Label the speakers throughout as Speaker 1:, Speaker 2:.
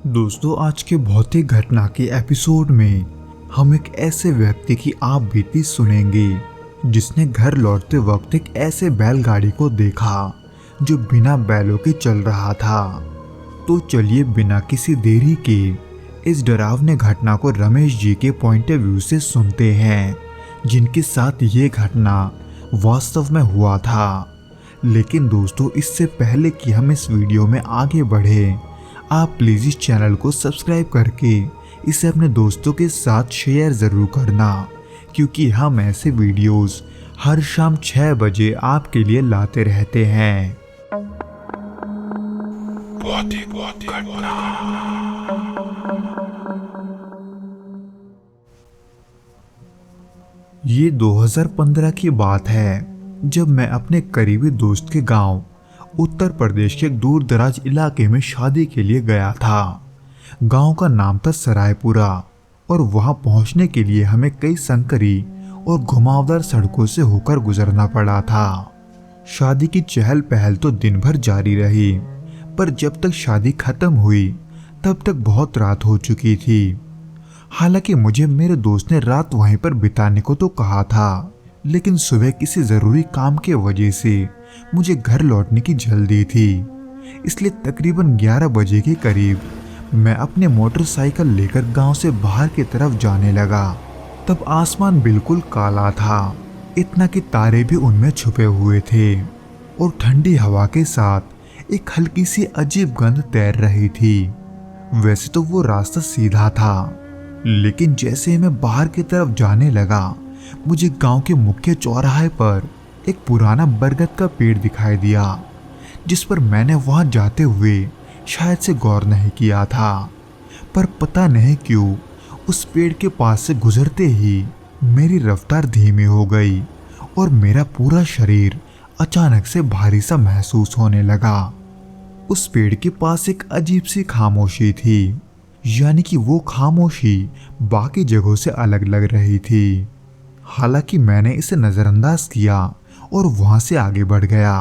Speaker 1: दोस्तों, आज के भौतिक घटना के एपिसोड में हम एक ऐसे व्यक्ति की आप बीती सुनेंगे जिसने घर लौटते वक्त एक ऐसे बैलगाड़ी को देखा जो बिना बैलों के चल रहा था। तो चलिए बिना किसी देरी के इस डरावने घटना को रमेश जी के पॉइंट ऑफ व्यू से सुनते हैं, जिनके साथ ये घटना वास्तव में हुआ था। लेकिन दोस्तों, इससे पहले कि हम इस वीडियो में आगे बढ़े, आप प्लीज़ इस चैनल को सब्सक्राइब करके इसे अपने दोस्तों के साथ शेयर ज़रूर करना, क्योंकि हम ऐसे वीडियोस हर शाम 6 बजे आपके लिए लाते रहते हैं। ये 2015 की बात है, जब मैं अपने करीबी दोस्त के गांव उत्तर प्रदेश के एक दूर दराज इलाके में शादी के लिए गया था। गांव का नाम था सरायपुरा और वहां पहुंचने के लिए हमें कई संकरी और घुमावदार सड़कों से होकर गुजरना पड़ा था। शादी की चहल पहल तो दिन भर जारी रही, पर जब तक शादी खत्म हुई तब तक बहुत रात हो चुकी थी। हालांकि मुझे मेरे दोस्त ने रात वहीं पर बिताने को तो कहा था, लेकिन सुबह किसी जरूरी काम के वजह से मुझे घर लौटने की जल्दी थी। इसलिए तकरीबन 11 बजे के करीब मैं अपने मोटरसाइकिल लेकर गांव से बाहर की तरफ जाने लगा। तब आसमान बिल्कुल काला था, इतना कि तारे भी उनमें छुपे हुए थे और ठंडी हवा के साथ एक हल्की सी अजीब गंध तैर रही थी। वैसे तो वो रास्ता सीधा था, लेकिन जैसे ही मैं बाहर की तरफ जाने लगा, मुझे गांव के मुख्य चौराहे पर एक पुराना बरगद का पेड़ दिखाई दिया, जिस पर मैंने वहां जाते हुए शायद से गौर नहीं किया था। पर पता नहीं क्यों उस पेड़ के पास से गुजरते ही मेरी रफ्तार धीमी हो गई और मेरा पूरा शरीर अचानक से भारी सा महसूस होने लगा। उस पेड़ के पास एक अजीब सी खामोशी थी, यानी कि वो खामोशी बाकी जगहों से अलग लग रही थी। हालांकि मैंने इसे नजरअंदाज किया और वहां से आगे बढ़ गया।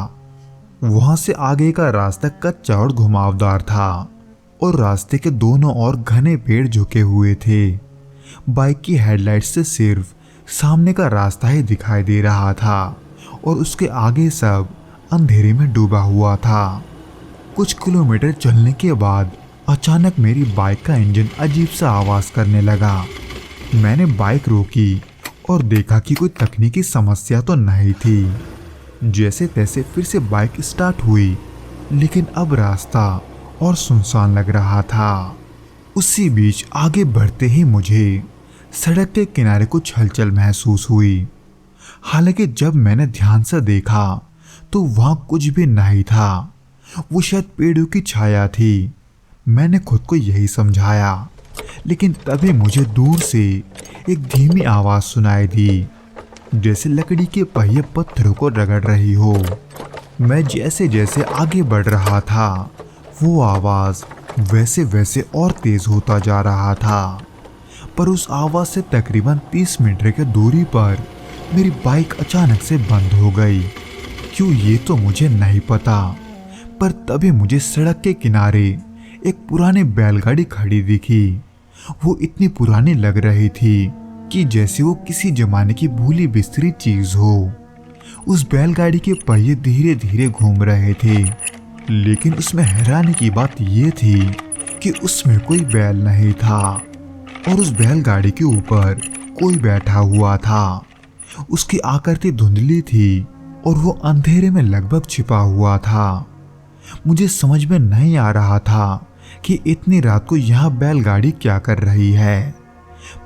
Speaker 1: वहां से आगे का रास्ता कच्चा और घुमावदार था और रास्ते के दोनों ओर घने पेड़ झुके हुए थे। बाइक की हेडलाइट से सिर्फ सामने का रास्ता ही दिखाई दे रहा था और उसके आगे सब अंधेरे में डूबा हुआ था। कुछ किलोमीटर चलने के बाद अचानक मेरी बाइक का इंजन अजीब सा आवाज करने लगा। मैंने बाइक रोकी और देखा कि कोई तकनीकी समस्या तो नहीं थी। जैसे तैसे फिर से बाइक स्टार्ट हुई, लेकिन अब रास्ता और सुनसान लग रहा था। उसी बीच आगे बढ़ते ही मुझे सड़क के किनारे कुछ हलचल महसूस हुई। हालांकि जब मैंने ध्यान से देखा तो वहां कुछ भी नहीं था, वो शायद पेड़ों की छाया थी। मैंने खुद को यही समझाया, लेकिन तभी मुझे दूर से एक धीमी आवाज सुनाई दी, जैसे लकड़ी के पहिए पत्थरों को रगड़ रही हो। मैं जैसे जैसे आगे बढ़ रहा था, वो आवाज वैसे वैसे और तेज होता जा रहा था। पर उस आवाज से तकरीबन 30 मीटर की दूरी पर मेरी बाइक अचानक से बंद हो गई। क्यों ये तो मुझे नहीं पता, पर तभी मुझे सड़क के किनारे एक पुरानी बैलगाड़ी खड़ी दिखी। वो इतनी पुरानी लग रही थी कि जैसे वो किसी जमाने की भूली बिस्तरी चीज हो। उस बैलगाड़ी के पहिए धीरे धीरे घूम रहे थे, लेकिन उसमें हैरानी की बात ये थी कि उसमें कोई बैल नहीं था और उस बैलगाड़ी के ऊपर कोई बैठा हुआ था। उसकी आकृति धुंधली थी और वो अंधेरे में लगभग छिपा हुआ था। मुझे समझ में नहीं आ रहा था कि इतनी रात को यहाँ बैलगाड़ी क्या कर रही है।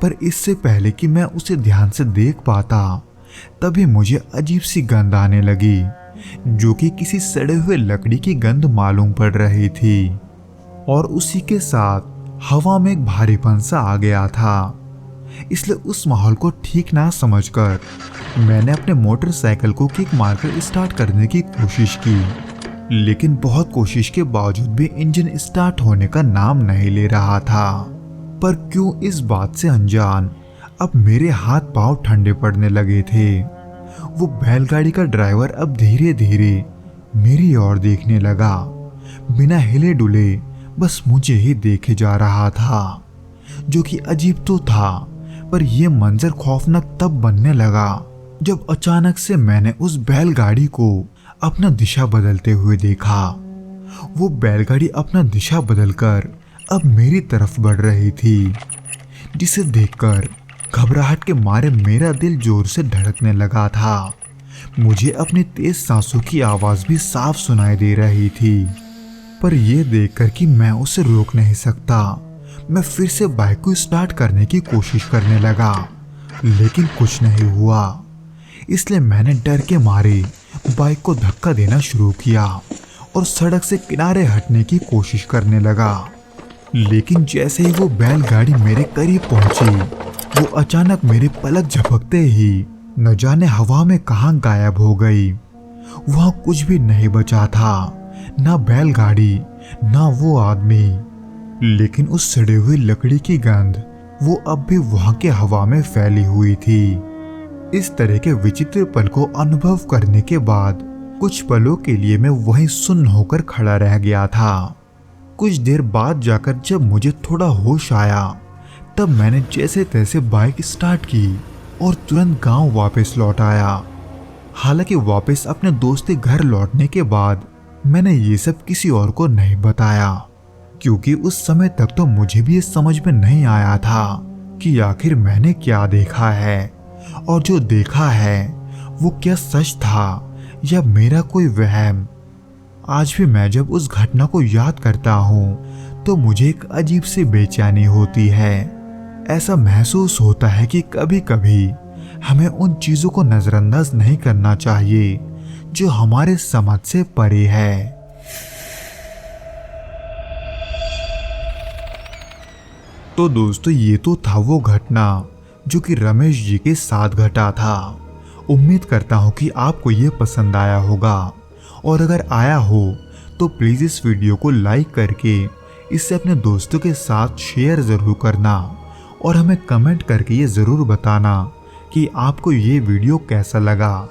Speaker 1: पर इससे पहले कि मैं उसे ध्यान से देख पाता, तभी मुझे अजीब सी गंध आने लगी, जो कि किसी सड़े हुए लकड़ी की गंध मालूम पड़ रही थी। और उसी के साथ हवा में एक भारीपन सा आ गया था। इसलिए उस माहौल को ठीक ना समझकर मैंने अपने मोटरसाइकिल को किक मारकर स्टार्ट करने की कोशिश की, लेकिन बहुत कोशिश के बावजूद भी इंजन स्टार्ट होने का नाम नहीं ले रहा था। पर क्यों इस बात से अनजान, अब मेरे हाथ पांव ठंडे पड़ने लगे थे। वो बैलगाड़ी का ड्राइवर अब धीरे धीरे मेरी ओर देखने लगा। बिना हिले डुले बस मुझे ही देखे जा रहा था, जो कि अजीब तो था, पर यह मंजर खौफनाक तब बनने लगा जब अचानक से मैंने उस बैलगाड़ी को अपना दिशा बदलते हुए देखा। वो बैलगाड़ी अपना दिशा बदलकर अब मेरी तरफ बढ़ रही थी, जिसे देखकर घबराहट के मारे मेरा दिल जोर से धड़कने लगा था। मुझे अपनी तेज सांसों की आवाज भी साफ सुनाई दे रही थी, पर यह देखकर कि मैं उसे रोक नहीं सकता, मैं फिर से बाइक को स्टार्ट करने की कोशिश करने लगा, लेकिन कुछ नहीं हुआ। इसलिए मैंने डर के मारे बाइक को धक्का देना शुरू किया और सड़क से किनारे हटने की कोशिश करने लगा। लेकिन जैसे ही वो बैलगाड़ी मेरे करीब पहुंची, वो अचानक मेरे पलक झपकते ही न जाने हवा में कहां गायब हो गई। वहां कुछ भी नहीं बचा था, ना बैलगाड़ी ना वो आदमी, लेकिन उस सड़े हुई लकड़ी की गंध वो अब भी वहां के हवा में फैली हुई थी। इस तरह के विचित्र पल को अनुभव करने के बाद कुछ पलों के लिए मैं वहीं सुन्न होकर खड़ा रह गया था। कुछ देर बाद जाकर जब मुझे थोड़ा होश आया, तब मैंने जैसे तैसे बाइक स्टार्ट की और तुरंत गांव वापस लौट आया। हालांकि वापस अपने दोस्त के घर लौटने के बाद मैंने ये सब किसी और को नहीं बताया, क्योंकि उस समय तक तो मुझे भी ये समझ में नहीं आया था कि आखिर मैंने क्या देखा है, और जो देखा है वो क्या सच था या मेरा कोई वहम। आज भी मैं जब उस घटना को याद करता हूँ तो मुझे एक अजीब सी बेचैनी होती है। ऐसा महसूस होता है कि कभी कभी हमें उन चीजों को नजरअंदाज नहीं करना चाहिए जो हमारे समझ से परे है। तो दोस्तों, ये तो था वो घटना जो कि रमेश जी के साथ घटा था। उम्मीद करता हूँ कि आपको ये पसंद आया होगा, और अगर आया हो तो प्लीज़ इस वीडियो को लाइक करके इसे अपने दोस्तों के साथ शेयर ज़रूर करना, और हमें कमेंट करके ये ज़रूर बताना कि आपको ये वीडियो कैसा लगा।